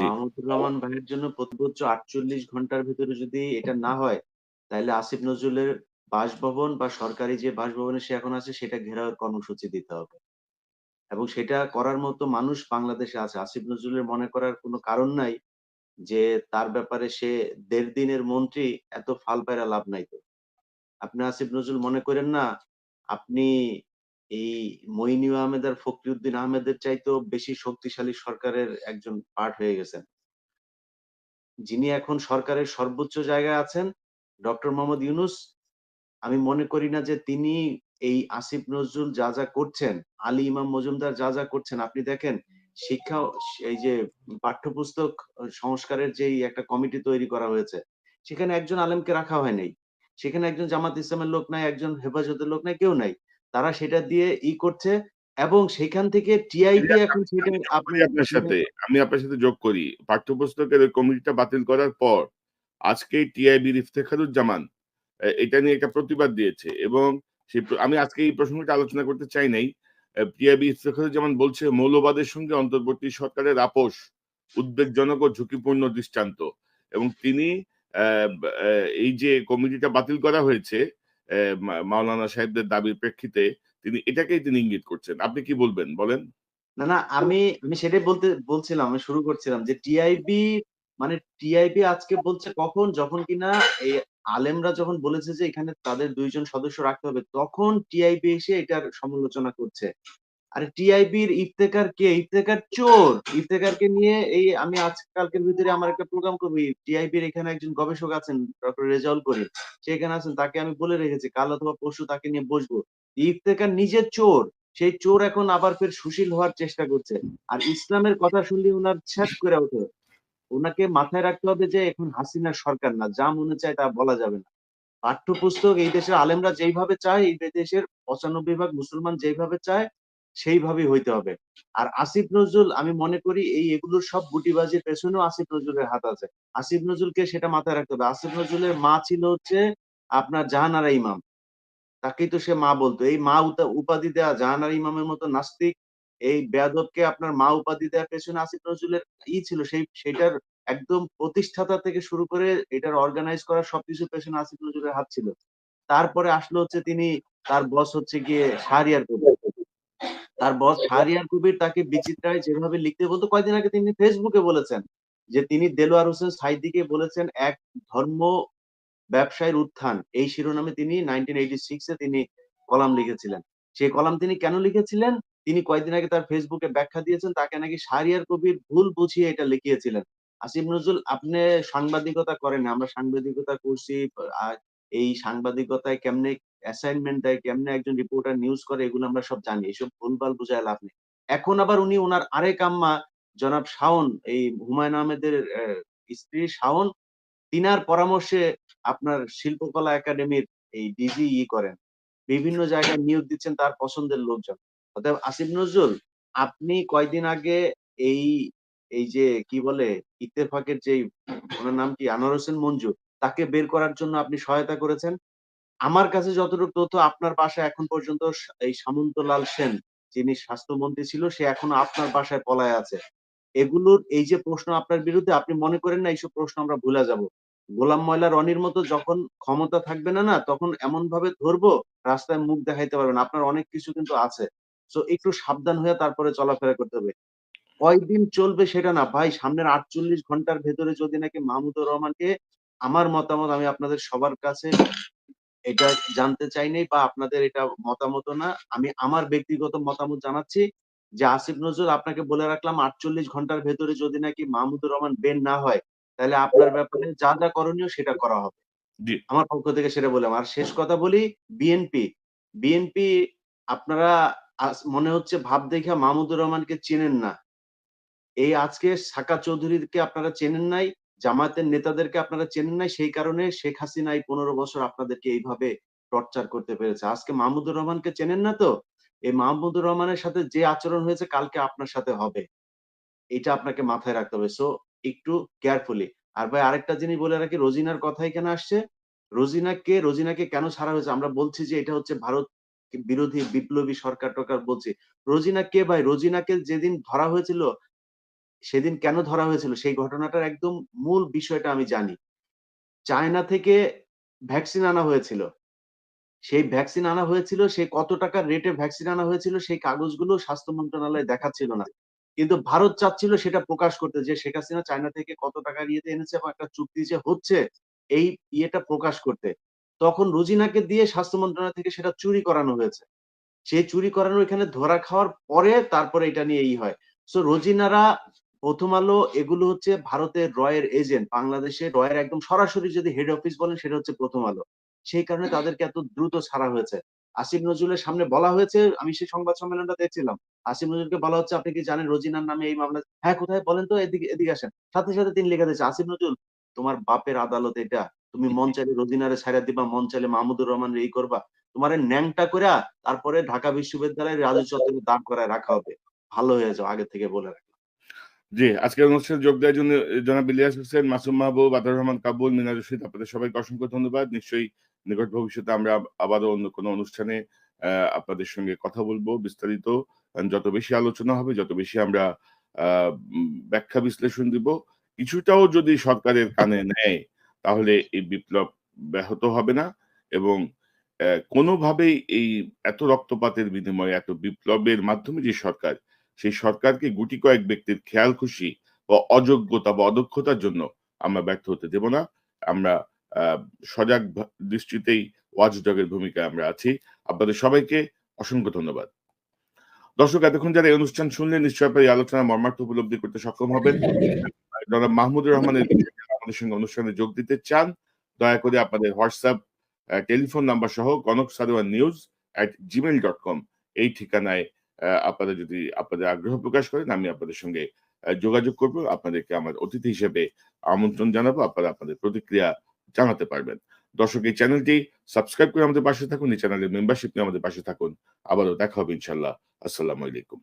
জি। মাহমুদুর রহমান ভাইয়ের জন্য সর্বোচ্চ ৪৮ ঘন্টার ভেতরে যদি এটা না হয়, তাইলে আসিফ নজরুলের বাসভবন বা সরকারি যে বাসভবনে সে এখন আছে সেটা ঘেরাওয়ের কর্মসূচি দিতে হবে। এবং সেটা করার মতো মানুষ বাংলাদেশে আছে। আসিফ নজরুলের মনে করার কোনো কারণ নাই যে তার ব্যাপারে সে ১.৫ দিনের মন্ত্রী, এত ফাল পাইরা লাভ নাই তো। আপনি আসিফ নজরুল মনে করেন না, আপনি এই মইনু আহমেদ আর ফখরুদ্দিন আহমেদের চাইতেও বেশি শক্তিশালী সরকারের একজন পার্ট হয়ে গেছেন। যিনি এখন সরকারের সর্বোচ্চ জায়গায় আছেন, ডক্টর মোহাম্মদ ইউনূস, আমি মনে করি না যে তিনি এই আসিফ নজরুল যা করছেন, আলী ইমাম মজুমদার যা করছেন, আপনি দেখেন শিক্ষা এই যে পাঠ্যপুস্তক সংস্কারের যেই একটা কমিটি তৈরি করা হয়েছে, সেখানে একজন আলেমকে রাখা হয় নাই। সেখানে একজন জামাত ইসলামের লোক নাই, একজন হেফাজতের লোক নাই, কেউ নাই। তারা সেটা দিয়ে করছে এবং সেখান থেকে টিআইবি এখন সেটা আমি যোগ আপনি করি আপনার সাথে। আমি আপনার সাথে যোগ করি। পাঠ্যপুস্তকের ওই কমিটিটা বাতিল করার পর আজকেই টিআইবির ইফতেখারুজ্জামান এটা নিয়ে একটা প্রতিবাদ দিয়েছে এবং আমি আজকে এই প্রসঙ্গটা আলোচনা করতে চাই নাই। টিআইবি ইফতেখারুজ্জামান বলছে মৌলবাদের সঙ্গে অন্তর্বর্তী সরকারের আপোস উদ্বেগজনক ও ঝুঁকিপূর্ণ দৃষ্টান্ত এবং তিনি অ্যা অ্যা এই যে কমিটিটা বাতিল করা হয়েছে মাওলানা সাহেবদের দাবির প্রেক্ষিতে তিনি এটাকেই ইঙ্গিত করছেন। আপনি কি বলবেন বলেন? না, আমি সেটাই বলছিলাম, আমি শুরু করছিলাম যে টিআইবি মানে টিআইবি আজকে বলছে কখন? যখন কিনা এই আলেমরা যখন বলেছে যে এখানে তাদের ২ জন সদস্য রাখতে হবে, তখন টিআইবি এসে এটার সমালোচনা করছে। আরে টিআইবির ইফতেখার কে? ইফতেখার চোর। ইফতেখারকে নিয়ে আমি আজকালকের ভিতরে আমার একটা প্রোগ্রাম করব। টিআইবির এখানে একজন গবেষক আছেন, ডক্টর রেজাউল করিম। সে এখানে আছেন। তাকে আমি বলে রেখেছি কাল অথবা পরশু তাকে নিয়ে বসবো। ইফতেখার নিজে চোর। সেই চোর এখন আবার ফের সুশীল হওয়ার চেষ্টা করছে। আর ইসলামের কথা শুনলে উনার ছ্যাদ করে ওঠে। উনাকে মাথায় রাখতে হবে যে এখন হাসিনার সরকার না। যা মনে চায় তা বলা যাবে না। পাঠ্যপুস্তক এই দেশের আলেমরা যেইভাবে চায়, এই দেশের ৯৫ ভাগ মুসলমান যেইভাবে চায়, সেইভাবেই হইতে হবে। আর আসিফ নজরুল আমি মনে করি এগুলোর সব গুটিবাজির পেছনেও আসিফ নজরুলের হাত আছে। আসিফ নজরুলকে সেটা মাথায় রাখতে হবে। আসিফ নজরুলের মা ছিল হচ্ছে আপনার জাহানারা ইমাম। তাকেই তো সে মা বলতো। এই মা উপাধি দেয়া জাহানারা ইমামের মতো নাস্তিক, এই বেয়াদবকে আপনার মা উপাধি দেওয়ার পেছনে আসিফ নজরুলের ছিল। সেটার একদম প্রতিষ্ঠাতা থেকে শুরু করে এটার অর্গানাইজ করা সবকিছুর পেছনে আসিফ নজরুলের হাত ছিল। তারপরে আসলো হচ্ছে তার বস হচ্ছে গিয়ে শাহরিয়ার কবির। তার বস শাহরিয়ার কবির তাকে বিচিত্রায় যেভাবে লিখতে বলতো, কয়েকদিন আগে তিনি ফেসবুকে বলেছেন যে তিনি দেলোয়ার হোসেন সাঈদীকে বলেছেন এক ধর্ম ব্যবসায়ের উত্থান। এই শিরোনামে তিনি 1986 এ তিনি কলাম লিখেছিলেন। সেই কলাম তিনি কেন লিখেছিলেন? তিনি কয়েকদিন আগে তার ফেসবুকে ব্যাখ্যা দিয়েছেন, তাকে নাকি শাহরিয়ার কবির ভুল বুঝিয়ে এটা লিখিয়েছিলেন। আসিফ নজরুল আপনি সাংবাদিকতা করেন, আমরা সাংবাদিকতা করছি। আ এই সাংবাদিকতায় কেমনে অ্যাসাইনমেন্ট দেয়, কেমনে একজন রিপোর্টার নিউজ করে এগুলো আমরা সব জানি। এসব ভুলভাল বুঝায় লাভ নেই। এখন আবার উনি উনার আরেক আম্মা জনাব শাওন, এই হুমায়ূন আহমেদের স্ত্রী শাওন, তিনার পরামর্শে আপনার শিল্পকলা একাডেমির এই ডিজি করেন। বিভিন্ন জায়গায় নিয়োগ দিচ্ছেন তার পছন্দের লোকজন। অতএব আসিফ নজরুল, আপনি কয়দিন আগে এই, এই যে কি বলে ইত্তেফাকের যেই উনার নাম কি? আনোয়ার হোসেন মঞ্জু, তাকে বের করার জন্য আপনি সহায়তা করেছেন। আমার কাছে যতটুকু তথ্য আপনার বাসায় এখন পর্যন্ত এই সামন্তলাল সেন, যিনি স্বাস্থ্যমন্ত্রী ছিল, সে এখনো আপনার বাসায় পলায়ে আছে। এগুলোর এই যে প্রশ্ন আপনার বিরুদ্ধে, আপনি মনে করেন না এইসব প্রশ্ন আমরা ভুলে যাব। গোলাম ময়লা রনির মতো যখন ক্ষমতা থাকবে না, তখন এমনভাবে ধরবো, রাস্তায় মুখ দেখাইতে পারবেন। আপনার অনেক কিছু কিন্তু আছে। সো একটু সাবধান হয়ে তারপরে চলাফেরা করতে হবে। কয়দিন চলবে সেটা না ভাই, সামনের ৪৮ ঘন্টার ভেতরে যদি নাকি মাহমুদুর রহমানকে, আমার মতামত আমি আপনাদের সবার কাছে এটা জানতে চাই নাই বা আপনাদের এটা মতামতও না। আমি আমার ব্যক্তিগত মতামত জানাচ্ছি যে, আসিফ নজরুল, আপনাকে বলে রাখলাম ৪৮ ঘন্টার ভেতরে যদি নাকি মাহমুদুর রহমান বের না হয়, তাহলে আপনার ব্যাপারে যা করণীয় সেটা করা হবে। জি। আমার পক্ষ থেকে সেটা বললাম। আর শেষ কথা বলি, বিএনপি। বিএনপি আপনারা মনে হচ্ছে ভাব দেইখা মাহমুদুর রহমানকে চেনেন না। এই আজকে সাকা চৌধুরীকে আপনারা চেনেন নাই, জামায়াতের নেতাদেরকে আপনারা চেনেন নাই। সেই কারণে শেখ হাসিনা এই ১৫ বছর আপনাদেরকে এইভাবে টর্চার করতে পেরেছে। আজকে মাহমুদুর রহমানকে চেনেন না তো? এই মাহমুদুর রহমানের সাথে যে আচরণ হয়েছে কালকে আপনার সাথে হবে। এটা আপনাকে মাথায় রাখতে হবে। সো একটু কেয়ারফুলি। আর ভাই আরেকটা জিনিস বলে রাখি, রোজিনার কথা এখানে আসছে। রোজিনাকে কেন ছাড়া হয়েছে? আমরা বলছি যে এটা হচ্ছে ভারত বিরোধী বিপ্লবী সরকার-টরকার বলছি। রোজিনা কে ভাই? রোজিনাকে যেদিন ধরা হয়েছিল সেদিন কেন ধরা হয়েছিল সেই ঘটনাটার একদম মূল বিষয়টা আমি জানি। চায়না থেকে ভ্যাকসিন আনা হয়েছিল। সেই ভ্যাকসিন আনা হয়েছিল, সে কত টাকার রেটে ভ্যাকসিন আনা হয়েছিল সেই কাগজগুলো স্বাস্থ্য মন্ত্রণালয় দেখাচ্ছিল না। কিন্তু ভারত চাচ্ছিল সেটা প্রকাশ করতে যে শেখ হাসিনা চায়না থেকে কত টাকার ইয়েতে এনেছে এবং একটা চুক্তি যে হচ্ছে এই ইয়েটা প্রকাশ করতে। তখন রোজিনাকে দিয়ে স্বাস্থ্য মন্ত্রণালয় থেকে সেটা চুরি করানো হয়েছে। সেই চুরি করানো এখানে ধরা খাওয়ার পরে তারপরে এটা নিয়ে হয়। সো রোজিনারা, প্রথম আলো এগুলো হচ্ছে ভারতের রয়ের এজেন্ট। বাংলাদেশে রয়ের একদম সরাসরি যদি হেড অফিস বলেন সেটা হচ্ছে প্রথম আলো। সেই কারণে তাদেরকে এত দ্রুত ছাড়া হয়েছে। আসিফ নজরুলের সামনে বলা হয়েছে, আমি সেই সংবাদ সম্মেলনটা দেখছিলাম। আসিফ নজরুলকে বলা হচ্ছে, আপনি কি জানেন রোজিনার নামে এই মামলা? হ্যাঁ, কোথায় বলেন তো, এদিকে এদিকে আসেন। সাথে সাথে তিনি লিখে দিয়েছে, আসিফ নজরুল তোমার বাপের আদালত এটা। তুমি মন চাইলে রোজিনারে ছাইড়া দিবা, মন চাইলে মাহমুদুর রহমানের এই করবা। তোমারে ন্যাংটা কইরা তারপরে ঢাকা বিশ্ববিদ্যালয়ের রাজু চত্বরে দাঁড় করায় রাখা হবে। ভালো হয়ে যাও, আগে থেকে বলে রাখলাম। জি, আজকের অনুষ্ঠানে যোগ দেওয়ার জন্য জনাব ইলিয়াস হোসেন, মাসুম মাহবুব, আতাউর রহমান কাবুল, মিনার রশিদ, আপনাদের সবাইকে অসংখ্য ধন্যবাদ। নিশ্চয়ই নিকট ভবিষ্যতে আমরা আবারও অন্য কোনো অনুষ্ঠানে আপনাদের সঙ্গে কথা বলবো বিস্তারিত। যত বেশি আলোচনা হবে, যত বেশি আমরা আ ব্যাখ্যা বিশ্লেষণ দিব। কিছুটাও যদি সরকারের কানে নেয়, তাহলে এই বিপ্লব ব্যাহত হবে না এবং কোনোভাবেই এই এত রক্তপাতের বিনিময়ে এত বিপ্লবের মাধ্যমে যে সরকার, সেই সরকারকে গুটি কয়েক ব্যক্তির খেয়ালখুশি বা অযোগ্যতা বা অদক্ষতার জন্য আমরা ব্যর্থ হতে দেব না। আমরা আ সজাগ দৃষ্টিতেই ওয়াচডগ এর ভূমিকায় আমরা আছি। আপনাদের সবাইকে অসংখ্য ধন্যবাদ। দর্শক, এতক্ষণ যারা এই অনুষ্ঠান শুনলেন, নিশ্চয়ই আপনারা এই আলোচনার মর্মার্থ উপলব্ধি করতে সক্ষম হবেন। জনাব মাহমুদুর রহমানের বিষয়ে যারা আমাদের সঙ্গে অনুষ্ঠানে যোগ দিতে চান, দয়া করে আপনাদের হোয়াটসঅ্যাপ, টেলিফোন নাম্বার সহ ganoksarowannews@gmail.com এই ঠিকানায় আপনারা যদি আপনাদের আগ্রহ প্রকাশ করেন, আমি আপনাদের সঙ্গে যোগাযোগ করব। আপনাদেরকে আমার অতিথি হিসেবে আমন্ত্রণ জানাবো। আপনারা আপনাদের প্রতিক্রিয়া জানাতে পারবেন। দর্শক, এই চ্যানেলটি সাবস্ক্রাইব করে আমাদের পাশে থাকুন। এই চ্যানেলের মেম্বারশিপ নিয়ে আমাদের পাশে থাকুন। আবারও দেখা হবে ইনশাআল্লাহ। আসসালামু আলাইকুম।